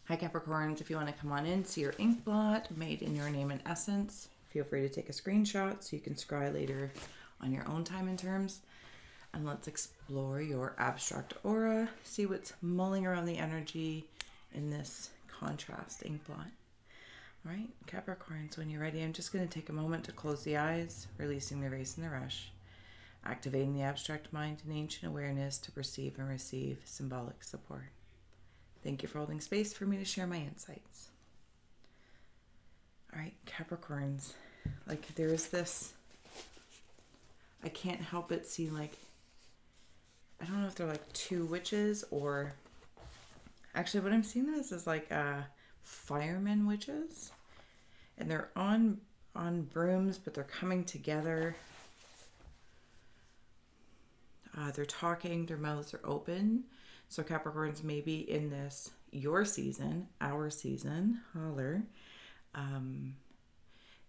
Hi Capricorns, if you want to come on in, see your ink blot made in your name and essence. Feel free to take a screenshot so you can scry later on your own time and terms. And let's explore your abstract aura, see what's mulling around the energy in this contrast ink blot. All right, Capricorns, when you're ready, I'm just going to take a moment to close the eyes, releasing the race and the rush, activating the abstract mind and ancient awareness to perceive and receive symbolic support. Thank you for holding space for me to share my insights. All right, Capricorns, like there is this, I can't help but see like, I don't know if they're like two witches or, actually what I'm seeing this is like firemen witches. And they're on brooms, but they're coming together. They're talking, their mouths are open. So Capricorns, maybe in this, your season, our season, holler,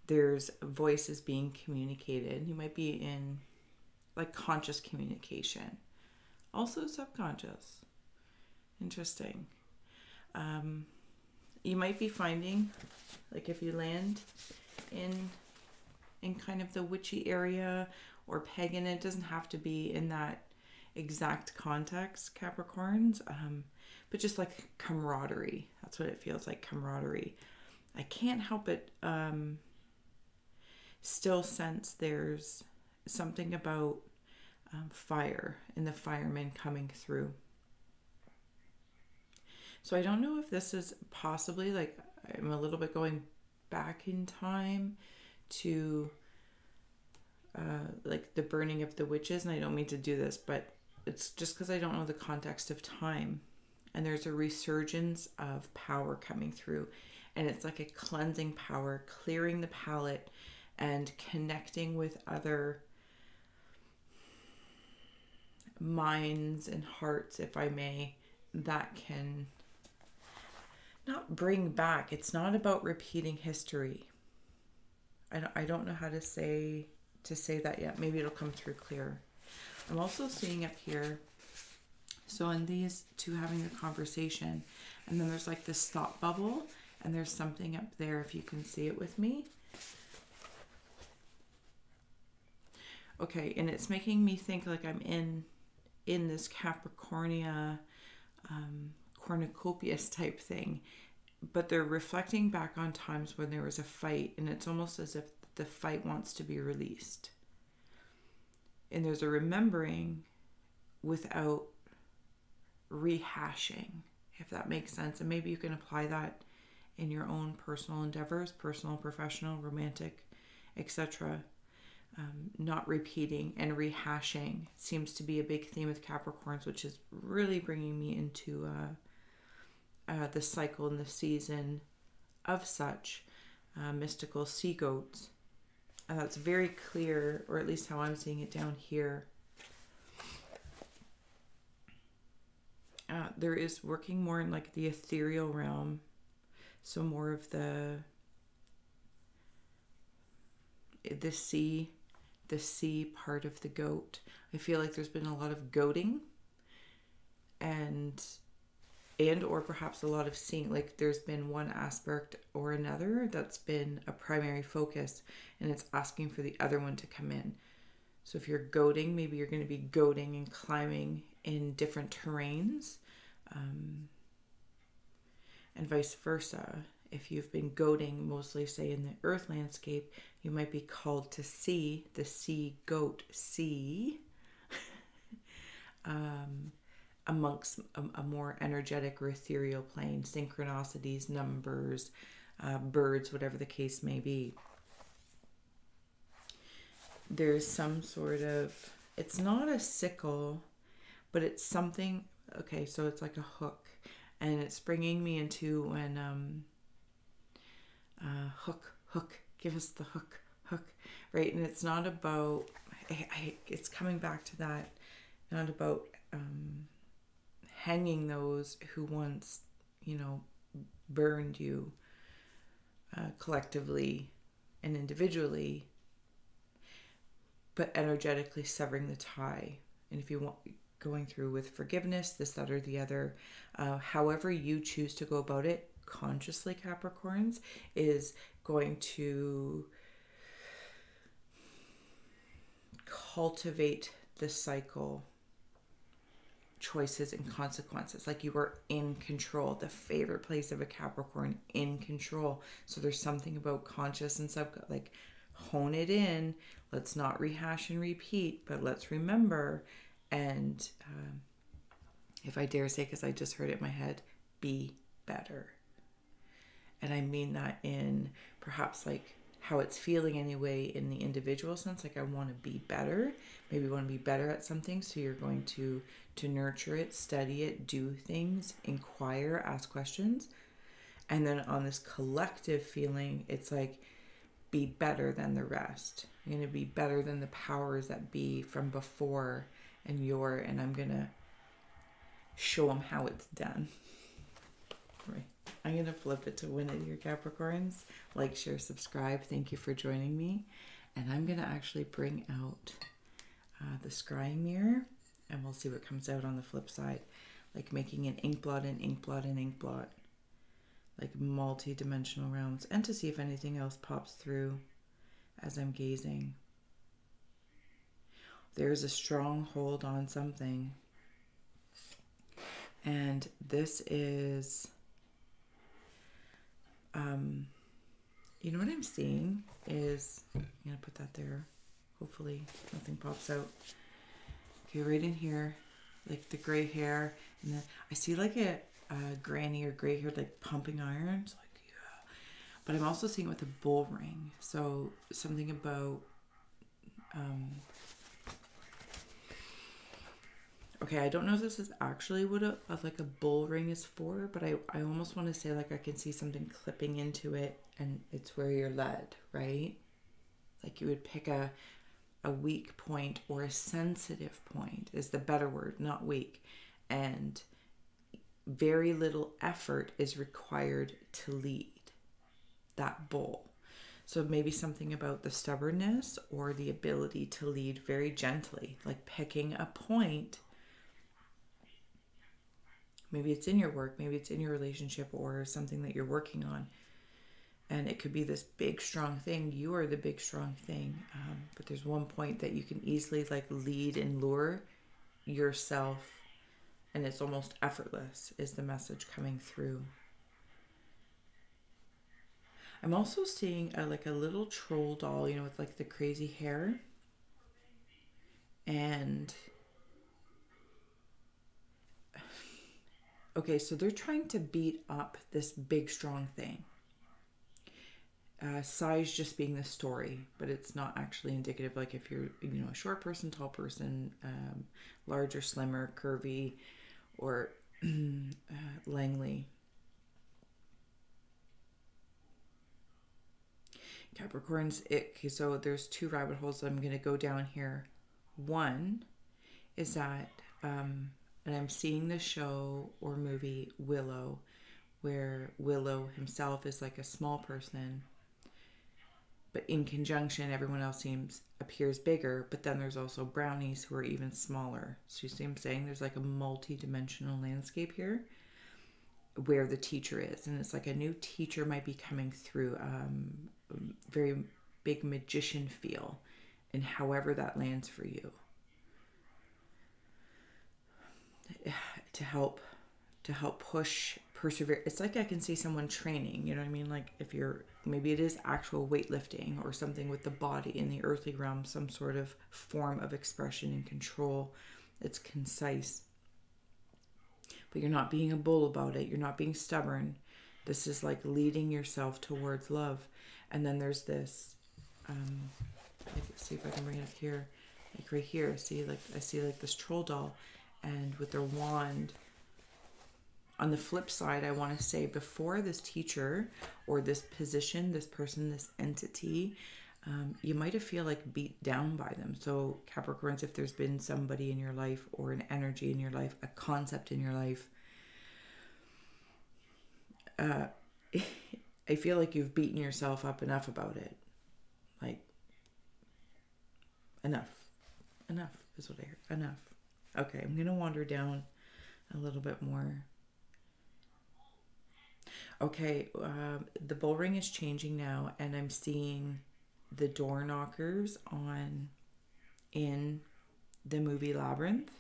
there's voices being communicated. You might be in like conscious communication. Also subconscious. Interesting. You might be finding, like if you land in kind of the witchy area or pagan, it doesn't have to be in that exact context, Capricorns, but just like camaraderie. That's what it feels like, camaraderie. I can't help but still sense there's something about fire and the firemen coming through. So I don't know if this is possibly like, I'm a little bit going back in time to like the burning of the witches, and I don't mean to do this, but it's just because I don't know the context of time. And there's a resurgence of power coming through, and it's like a cleansing power, clearing the palette and connecting with other minds and hearts, if I may, that can not bring back. It's not about repeating history. I don't know how to say that yet. Maybe it'll come through clear. I'm also seeing up here, so in these two having a conversation, and then there's like this thought bubble, and there's something up there, if you can see it with me. Okay, and it's making me think like I'm in this Capricornia cornucopias type thing, but they're reflecting back on times when there was a fight, and it's almost as if the fight wants to be released. And there's a remembering without rehashing, if that makes sense. And maybe you can apply that in your own personal endeavors, personal, professional, romantic, etc. Not repeating and rehashing seems to be a big theme with Capricorns, which is really bringing me into the cycle and the season of such mystical sea goats. That's very clear, or at least how I'm seeing it down here. There is working more in like the ethereal realm, so more of the sea part of the goat. I feel like there's been a lot of goating and or perhaps a lot of seeing, like there's been one aspect or another that's been a primary focus, and it's asking for the other one to come in. So if you're goating, maybe you're going to be goating and climbing in different terrains, and vice versa. If you've been goating mostly, say, in the earth landscape, you might be called to see the sea goat see amongst a more energetic or ethereal plane, synchronicities, numbers, birds, whatever the case may be. There's some sort of, it's not a sickle, but it's something, okay, so it's like a hook, and it's bringing me into when, hook, give us the hook, right? And it's not about, it's coming back to that, not about hanging those who once, burned you collectively and individually, but energetically severing the tie. And if you want, going through with forgiveness, this, that, or the other, however you choose to go about it, subconsciously, Capricorns, is going to cultivate the cycle, choices and consequences. Like you are in control, the favorite place of a Capricorn, in control. So there's something about conscious and like hone it in. Let's not rehash and repeat, but let's remember. And if I dare say, because I just heard it in my head, be better. And I mean that in perhaps like how it's feeling anyway in the individual sense. Like I want to be better. Maybe you want to be better at something. So you're going to nurture it, study it, do things, inquire, ask questions. And then on this collective feeling, it's like be better than the rest. You're going to be better than the powers that be from before, and I'm going to show them how it's done. Right. I'm going to flip it to win it here, Capricorns. Like, share, subscribe. Thank you for joining me. And I'm going to actually bring out the scrying mirror, and we'll see what comes out on the flip side. Like making an ink blot and ink blot and ink blot. Like multi-dimensional realms. And to see if anything else pops through as I'm gazing. There's a strong hold on something. And this is... you know what I'm seeing is, I'm going to put that there. Hopefully nothing pops out. Okay, right in here, like the gray hair. And then I see like a granny or gray hair like pumping irons. Like, yeah. But I'm also seeing it with a bull ring. So something about, okay, I don't know if this is actually what like a bull ring is for, but I almost want to say like I can see something clipping into it, and it's where you're led, right? Like you would pick a weak point or a sensitive point is the better word, not weak. And very little effort is required to lead that bull. So maybe something about the stubbornness or the ability to lead very gently, like picking a point. Maybe it's in your work, maybe it's in your relationship or something that you're working on. And it could be this big, strong thing. You are the big, strong thing. But there's one point that you can easily like lead and lure yourself. And it's almost effortless is the message coming through. I'm also seeing like a little troll doll, with like the crazy hair. And okay, so they're trying to beat up this big, strong thing. Size just being the story, but it's not actually indicative. Like if you're, a short person, tall person, larger, slimmer, curvy, or Langley. Capricorns, okay, so there's two rabbit holes that I'm going to go down here. One is that, and I'm seeing the show or movie Willow, where Willow himself is like a small person, but in conjunction, everyone else appears bigger, but then there's also brownies who are even smaller. So you see what I'm saying? There's like a multi-dimensional landscape here where the teacher is. And it's like a new teacher might be coming through, very big magician feel, and however that lands for you. To help push, persevere. It's like I can see someone training, you know what I mean? Like if maybe it is actual weightlifting or something with the body in the earthly realm, some sort of form of expression and control. It's concise. But you're not being a bull about it. You're not being stubborn. This is like leading yourself towards love. And then there's this, let's see if I can bring it up here. Like right here, I see like this troll doll, and with their wand. On the flip side, I want to say before this teacher or this position, this person, this entity, you might have feel like beat down by them. So Capricorns, if there's been somebody in your life or an energy in your life, a concept in your life, I feel like you've beaten yourself up enough about it. Like, enough is what I heard. Enough. Okay, I'm going to wander down a little bit more. Okay, the bull ring is changing now, and I'm seeing the door knockers on in the movie Labyrinth.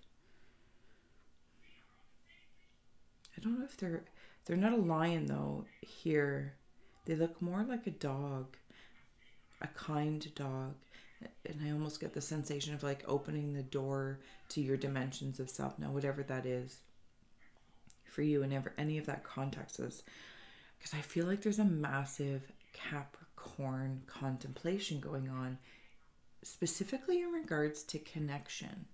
I don't know if they're not a lion though here. They look more like a dog, a kind dog. And I almost get the sensation of like opening the door to your dimensions of self now, whatever that is for you, and ever any of that context is. Because I feel like there's a massive Capricorn contemplation going on, specifically in regards to connection.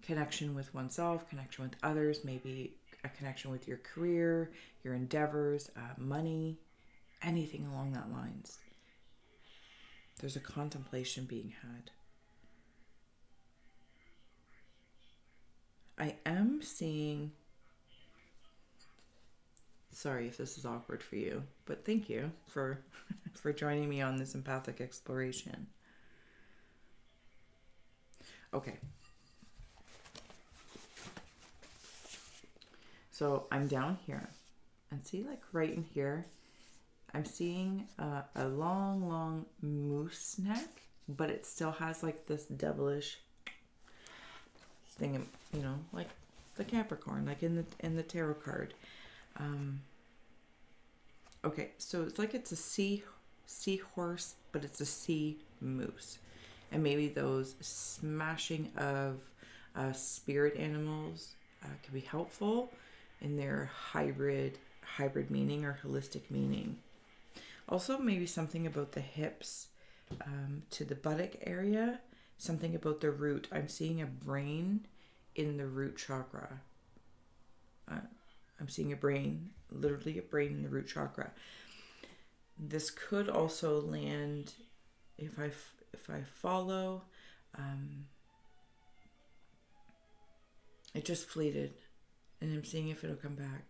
Connection with oneself, connection with others, maybe a connection with your career, your endeavors, money, anything along that lines. There's a contemplation being had. I am seeing, sorry if this is awkward for you, but thank you for for joining me on this empathic exploration. Okay. So I'm down here, and see, like right in here, I'm seeing a long moose neck, but it still has like this devilish thing, you know, like the Capricorn, like in the tarot card. Okay, so it's like it's a seahorse, but it's a sea moose, and maybe those smashing of spirit animals can be helpful in their hybrid meaning or holistic meaning. Also, maybe something about the hips to the buttock area, something about the root. I'm seeing a brain in the root chakra. I'm seeing a brain, literally a brain in the root chakra. This could also land, if I follow, it just fleeted, and I'm seeing if it'll come back.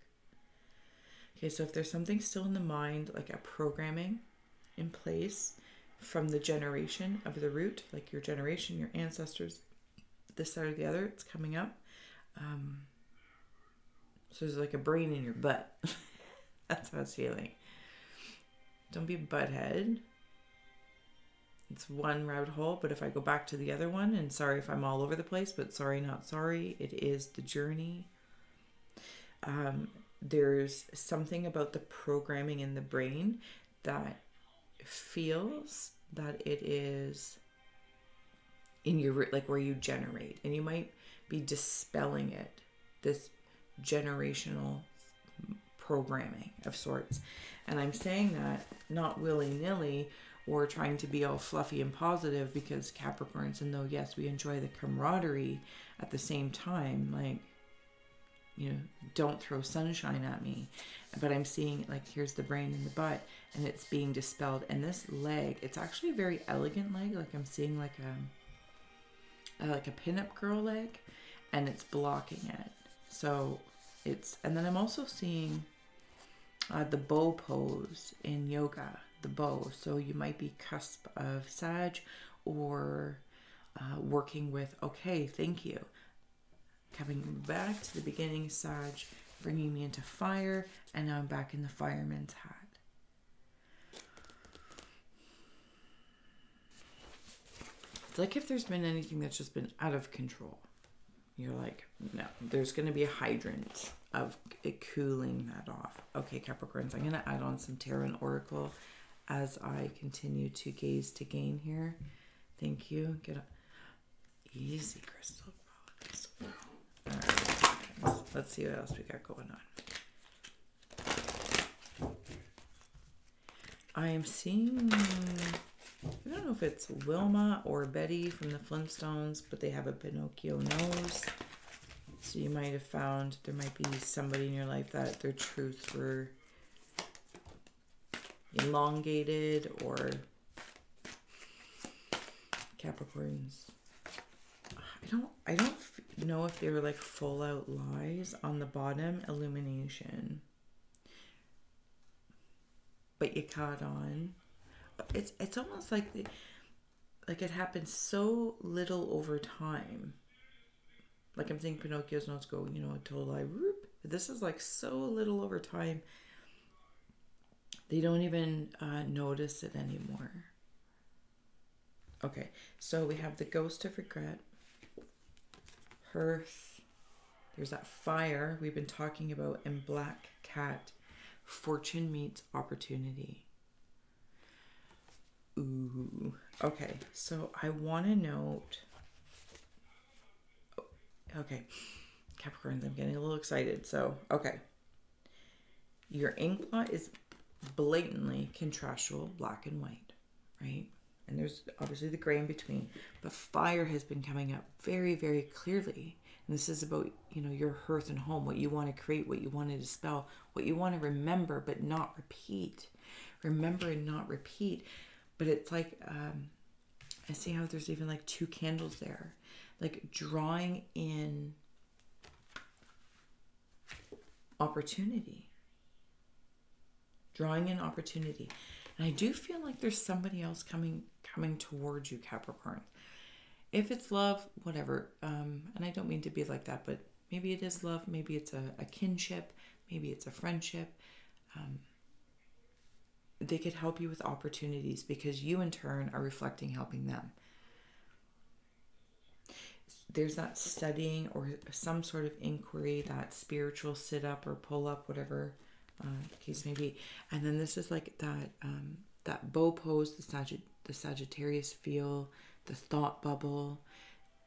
Okay, so if there's something still in the mind, like a programming in place from the generation of the root, like your generation, your ancestors, this side or the other, it's coming up. So there's like a brain in your butt. That's how it's feeling. Don't be a butthead. It's one rabbit hole, but if I go back to the other one, and sorry if I'm all over the place, but sorry, not sorry, it is the journey. There's something about the programming in the brain that feels that it is in your, like where you generate, and you might be dispelling it, this generational programming of sorts. And I'm saying that not willy-nilly or trying to be all fluffy and positive, because Capricorns, and though yes, we enjoy the camaraderie, at the same time, like, you know, don't throw sunshine at me. But I'm seeing, like, here's the brain in the butt, and it's being dispelled. And this leg, it's actually a very elegant leg. Like I'm seeing like a pinup girl leg, and it's blocking it. So it's, and then I'm also seeing the bow pose in yoga, the bow. So you might be cusp of Sag, or working with, okay, thank you. Coming back to the beginning, Sag, bringing me into fire, and now I'm back in the fireman's hat. It's like if there's been anything that's just been out of control, you're like, no, there's going to be a hydrant of it cooling that off. Okay, Capricorns, I'm going to add on some Tarot and Oracle as I continue to gaze to gain here. Thank you. Get up. Easy, Crystal. All right, let's see what else we got going on. I am seeing, I don't know if it's Wilma or Betty from the Flintstones, but they have a Pinocchio nose. So you might have found there might be somebody in your life that their truths were elongated, or Capricorns. I don't know if they were like full out lies on the bottom, illumination. But you caught on. It's almost like it happens so little over time. Like I'm seeing Pinocchio's notes go, you know, a total lie, whoop, But this is like so little over time. They don't even notice it anymore. Okay, so we have the ghost of regret, hearth, there's that fire we've been talking about, and black cat, fortune meets opportunity. Ooh, okay, so I want to note, okay, Capricorns, I'm getting a little excited, so, okay. Your ink blot is blatantly contrastual, black and white, right? And there's obviously the gray in between, but fire has been coming up very, very clearly. And this is about, you know, your hearth and home, what you want to create, what you want to dispel, what you want to remember but not repeat. Remember and not repeat. But it's like, I see how there's even like 2 candles there. Like drawing in opportunity. Drawing in opportunity. And I do feel like there's somebody else coming towards you, Capricorn. If it's love, whatever. And I don't mean to be like that, but maybe it is love. Maybe it's a kinship. Maybe it's a friendship. They could help you with opportunities because you in turn are reflecting helping them. There's that studying or some sort of inquiry, that spiritual sit up or pull up, whatever case may be. And then this is like that bow pose, the Sagittarius feel, the thought bubble,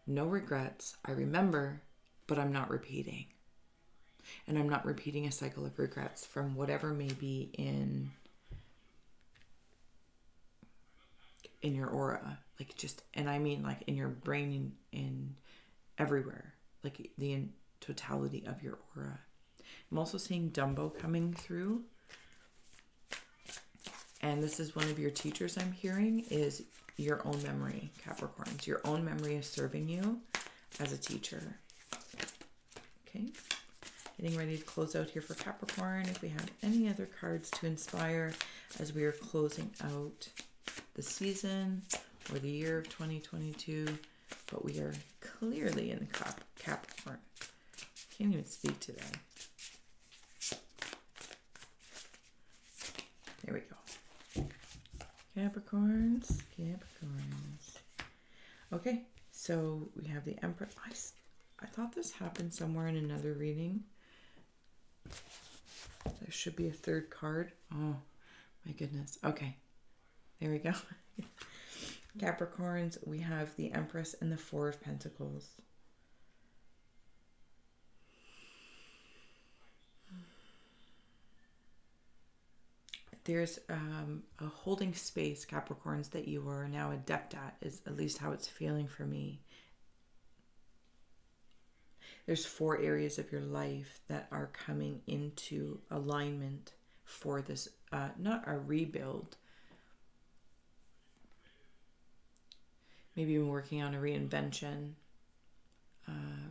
no regrets. I remember, but I'm not repeating. And I'm not repeating a cycle of regrets from whatever may be in your aura. Like just, and I mean like in your brain, in everywhere, like the totality of your aura. I'm also seeing Dumbo coming through. And this is one of your teachers I'm hearing, is your own memory, Capricorns. Your own memory is serving you as a teacher. Okay. Getting ready to close out here for Capricorn. If we have any other cards to inspire as we are closing out the season or the year of 2022. But we are clearly in Capricorn. Can't even speak today. There we go. Capricorns. Okay, so we have the Empress. I thought this happened somewhere in another reading. There should be a third card. Oh, my goodness. Okay, there we go. Capricorns, we have the Empress and the Four of Pentacles. There's a holding space, Capricorns, that you are now adept at, is at least how it's feeling for me. There's 4 areas of your life that are coming into alignment for this, not a rebuild. Maybe you've been working on a reinvention,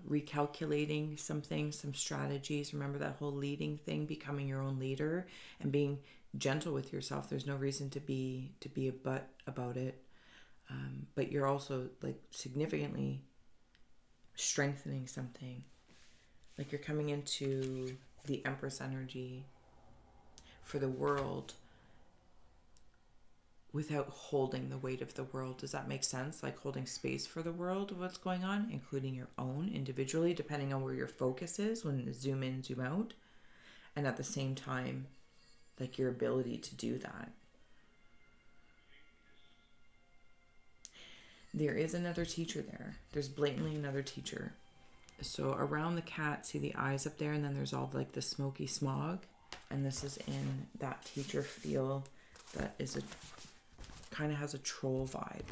recalculating some things, some strategies. Remember that whole leading thing, becoming your own leader and being gentle with yourself. There's no reason to be a butt about it. But you're also like significantly strengthening something. Like you're coming into the Empress energy for the world without holding the weight of the world. Does that make sense? Like holding space for the world of what's going on, including your own individually, depending on where your focus is when you zoom in, zoom out. And at the same time, like your ability to do that. There is another teacher there. There's blatantly another teacher. So around the cat, see the eyes up there, and then there's all like the smoky smog. And this is in that teacher feel that is kind of has a troll vibe.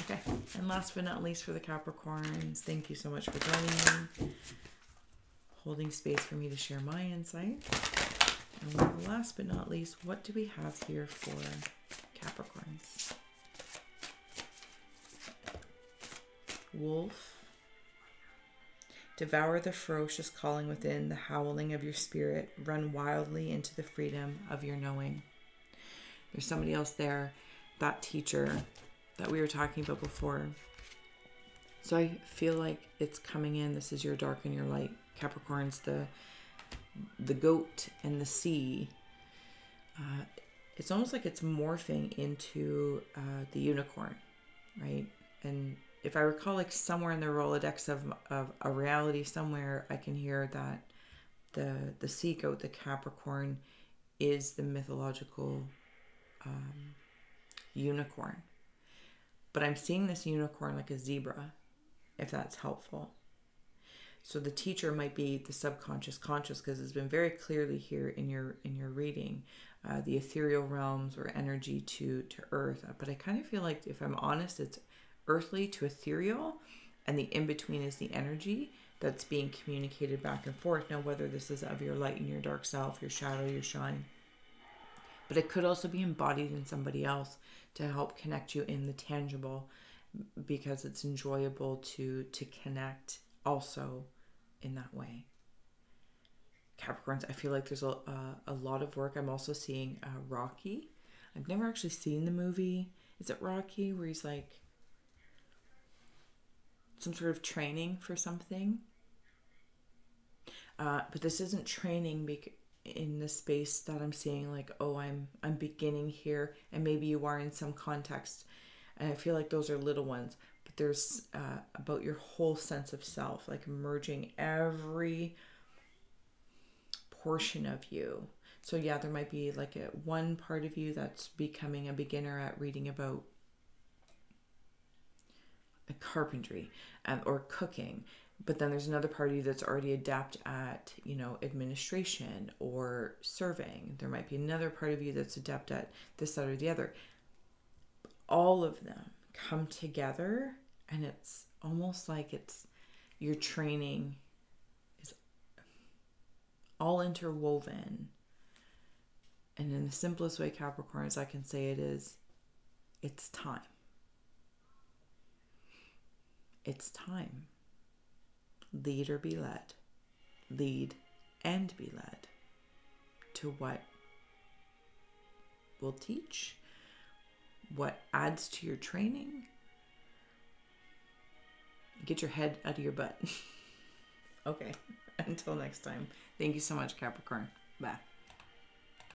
Okay, and last but not least for the Capricorns, thank you so much for joining me, holding space for me to share my insight. And last but not least, what do we have here for Capricorns? Wolf. Devour the ferocious calling within, the howling of your spirit. Run wildly into the freedom of your knowing. There's somebody else there, that teacher that we were talking about before. So I feel like it's coming in. This is your dark and your light. Capricorn's the goat and the sea. It's almost like it's morphing into the unicorn, right? And if I recall, like somewhere in the Rolodex of a reality somewhere, I can hear that the sea goat, the Capricorn, is the mythological unicorn. But I'm seeing this unicorn like a zebra, if that's helpful. So the teacher might be the subconscious conscious, because it's been very clearly here in your reading, the ethereal realms or energy to earth. But I kind of feel like, if I'm honest, it's earthly to ethereal, and the in-between is the energy that's being communicated back and forth. Now, whether this is of your light and your dark self, your shadow, your shine, but it could also be embodied in somebody else to help connect you in the tangible, because it's enjoyable to connect also in that way. Capricorns, I feel like there's a lot of work. I'm also seeing Rocky. I've never actually seen the movie. Is it Rocky, where he's like some sort of training for something? But this isn't training in the space that I'm seeing, like, oh, I'm beginning here, and maybe you are in some context. And I feel like those are little ones. But there's about your whole sense of self, like merging every portion of you. So yeah, there might be like one part of you that's becoming a beginner at reading about carpentry or cooking, but then there's another part of you that's already adept at, administration or serving. There might be another part of you that's adept at this, that, or the other. All of them come together, and it's almost like it's your training is all interwoven. And in the simplest way, Capricorn, as I can say it, is it's time. It's time. Lead or be led. Lead and be led to what will teach, what adds to your training. Get your head out of your butt. Okay, until next time. Thank you so much, Capricorn. Bye.